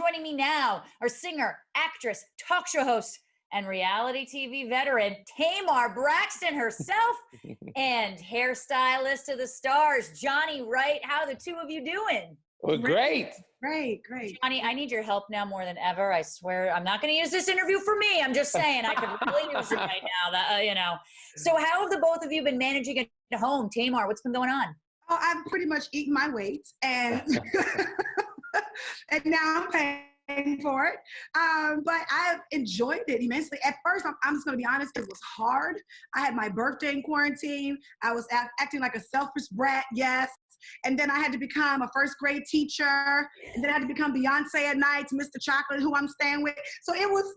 joining me now are singer, actress, talk show host, and reality TV veteran Tamar Braxton herself and hairstylist to the stars, Johnny Wright. How are the two of you doing? Well, great. Great. Johnny, I need your help now more than ever. I swear, I'm not going to use this interview for me. I'm just saying I could really use it right now. So how have the both of you been managing at home? Tamar, what's been going on? Oh, I've pretty much eaten my weight, and and now I'm paying for it. But I've enjoyed it immensely. At first, I'm just going to be honest, it was hard. I had my birthday in quarantine. I was acting like a selfish brat, yes. And then I had to become a first grade teacher. And then I had to become Beyonce at night, Mr. Chocolate, who I'm staying with. So it was,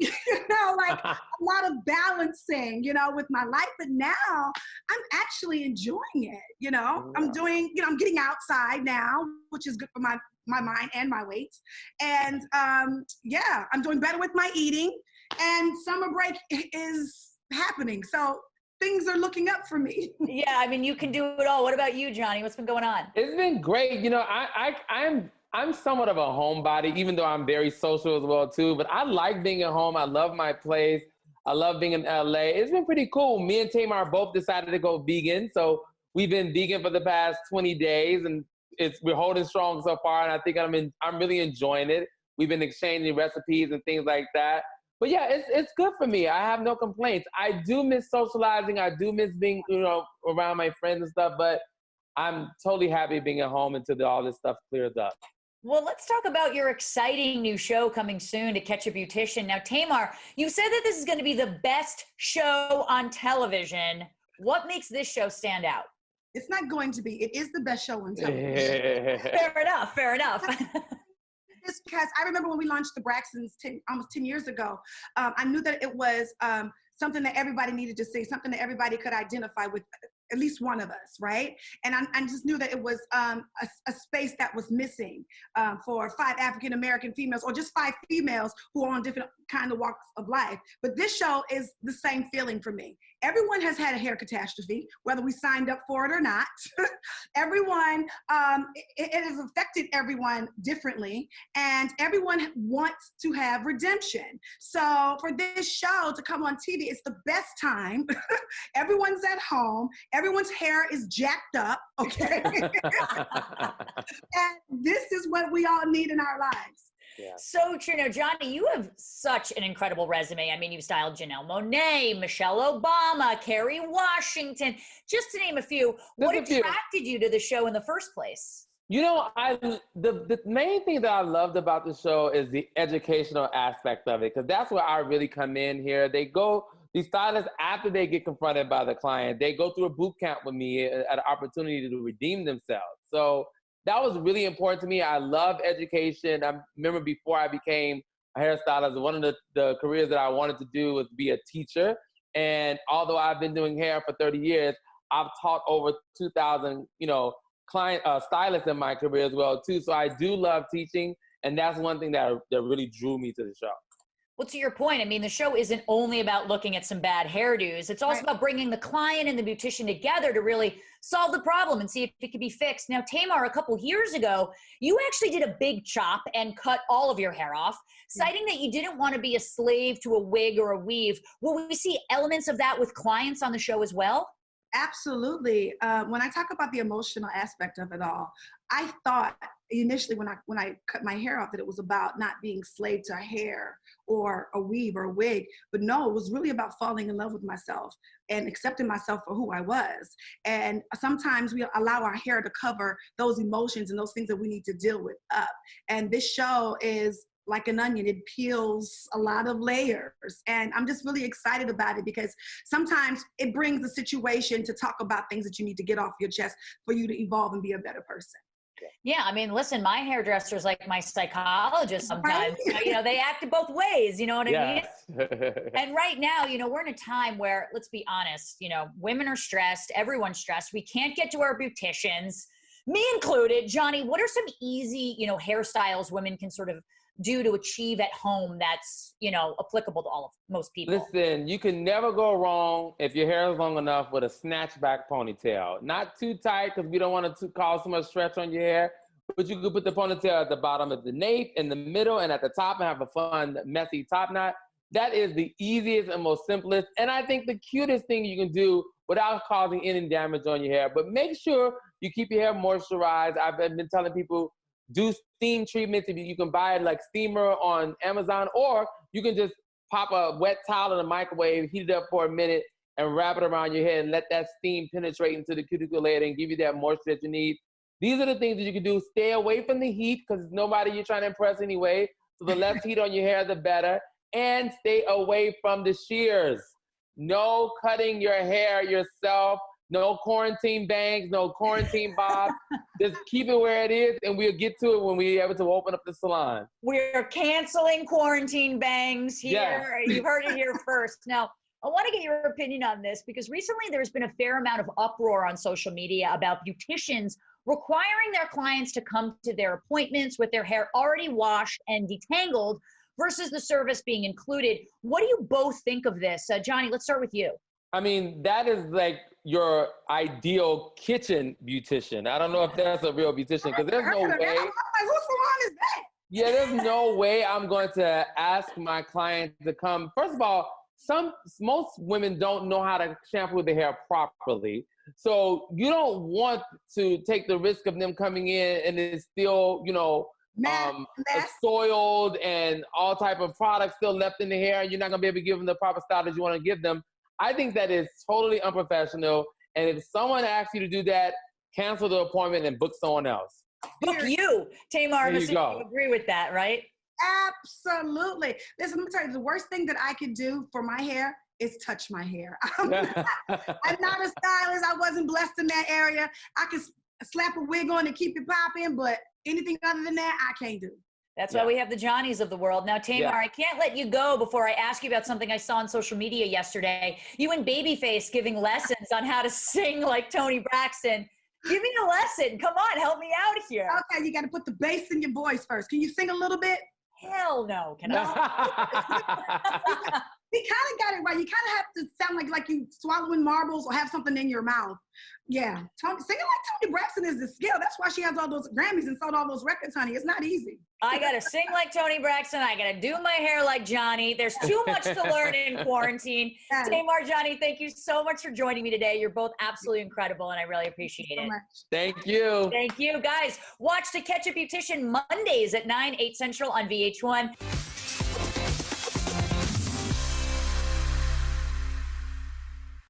like a lot of balancing, with my life. But now I'm actually enjoying it. Yeah. I'm doing, I'm getting outside now, which is good for my mind and my weight. And I'm doing better with my eating. And summer break is happening. So things are looking up for me. Yeah, I mean, you can do it all. What about you, Johnny? What's been going on? It's been great. I'm somewhat of a homebody, even though I'm very social as well too. But I like being at home. I love my place. I love being in LA. It's been pretty cool. Me and Tamar both decided to go vegan, so we've been vegan for the past 20 days, and we're holding strong so far. And I think I'm really enjoying it. We've been exchanging recipes and things like that. But yeah, it's good for me. I have no complaints. I do miss socializing. I do miss being, around my friends and stuff, but I'm totally happy being at home until all this stuff clears up. Well, let's talk about your exciting new show coming soon, To Catch a Beautician. Now, Tamar, you said that this is going to be the best show on television. What makes this show stand out? It's not going to be. It is the best show on television. Fair enough. Just because I remember when we launched the Braxtons almost 10 years ago, I knew that it was something that everybody needed to see, something that everybody could identify with, at least one of us, right? And I just knew that it was a space that was missing for 5 African-American females, or just 5 females who are on different kind of walks of life. But this show is the same feeling for me. Everyone has had a hair catastrophe, whether we signed up for it or not. Everyone, it has affected everyone differently, and everyone wants to have redemption. So for this show to come on TV, it's the best time. Everyone's at home. Everyone's hair is jacked up, okay? And this is what we all need in our lives. Yeah. So true. Now, Johnny, you have such an incredible resume. I mean, you've styled Janelle Monáe, Michelle Obama, Kerry Washington, just to name a few. What attracted you to the show in the first place? The main thing that I loved about the show is the educational aspect of it, because that's where I really come in here. These stylists, after they get confronted by the client, they go through a boot camp with me at an opportunity to redeem themselves. So that was really important to me. I love education. I remember before I became a hairstylist, one of the careers that I wanted to do was be a teacher. And although I've been doing hair for 30 years, I've taught over 2,000, stylists in my career as well too. So I do love teaching, and that's one thing that really drew me to the show. Well, to your point, I mean, the show isn't only about looking at some bad hairdos. It's also about bringing the client and the beautician together to really solve the problem and see if it can be fixed. Now, Tamar, a couple years ago, you actually did a big chop and cut all of your hair off, citing that you didn't want to be a slave to a wig or a weave. Will we see elements of that with clients on the show as well? Absolutely. When I talk about the emotional aspect of it all, I thought initially when I cut my hair off that it was about not being slave to hair or a weave or a wig, but no, it was really about falling in love with myself and accepting myself for who I was. And sometimes we allow our hair to cover those emotions and those things that we need to deal with up. And this show is like an onion. It peels a lot of layers. And I'm just really excited about it because sometimes it brings the situation to talk about things that you need to get off your chest for you to evolve and be a better person. Yeah, I mean, listen, my hairdresser's like my psychologist sometimes. Right? They act both ways, you know what I mean? And right now, we're in a time where, let's be honest, women are stressed, everyone's stressed. We can't get to our beauticians, me included. Johnny, what are some easy, hairstyles women can sort of do to achieve at home that's, applicable to most people? Listen, you can never go wrong if your hair is long enough with a snatchback ponytail. Not too tight because we don't want to cause so much stretch on your hair, but you could put the ponytail at the bottom of the nape, in the middle, and at the top, and have a fun, messy top knot. That is the easiest and most simplest, and I think the cutest thing you can do without causing any damage on your hair. But make sure you keep your hair moisturized. I've been telling people, do steam treatments. If you can buy like steamer on Amazon, or you can just pop a wet towel in the microwave, heat it up for a minute, and wrap it around your head and let that steam penetrate into the cuticle layer and give you that moisture that you need. These are the things that you can do. Stay away from the heat, because nobody you're trying to impress anyway. So the less heat on your hair, the better. And stay away from the shears. No cutting your hair yourself. No quarantine bangs, no quarantine bob. Just keep it where it is, and we'll get to it when we're able to open up the salon. We're canceling quarantine bangs here. Yes. You've heard it here first. Now, I want to get your opinion on this, because recently there's been a fair amount of uproar on social media about beauticians requiring their clients to come to their appointments with their hair already washed and detangled versus the service being included. What do you both think of this? Johnny, let's start with you. I mean, that is like your ideal kitchen beautician. I don't know if that's a real beautician, because there's no way. Whose salon is that? Yeah, there's no way I'm going to ask my client to come. First of all, most women don't know how to shampoo their hair properly. So you don't want to take the risk of them coming in and it's still, soiled and all type of products still left in the hair. You're not going to be able to give them the proper style that you want to give them. I think that is totally unprofessional. And if someone asks you to do that, cancel the appointment and book someone else. Book you. Tamar, you agree with that, right? Absolutely. Listen, let me tell you, the worst thing that I could do for my hair is touch my hair. I'm not a stylist. I wasn't blessed in that area. I could slap a wig on and keep it popping, but anything other than that, I can't do. That's why we have the Johnnies of the world. Now, Tamar, I can't let you go before I ask you about something I saw on social media yesterday. You and Babyface giving lessons on how to sing like Toni Braxton. Give me a lesson. Come on, help me out here. Okay, you got to put the bass in your voice first. Can you sing a little bit? Hell no. Can I? We kind of got it right. You kind of have to sound like you swallowing marbles or have something in your mouth. Yeah. Singing like Toni Braxton is the skill. That's why she has all those Grammys and sold all those records, honey. It's not easy. I got to sing like Toni Braxton. I got to do my hair like Johnny. There's too much to learn in quarantine. Yes. Tamar, Johnny, thank you so much for joining me today. You're both absolutely incredible, and I really appreciate it. Thank you. Thank you. Guys, watch To Catch a Beautician Mondays at 9, 8 Central on VH1.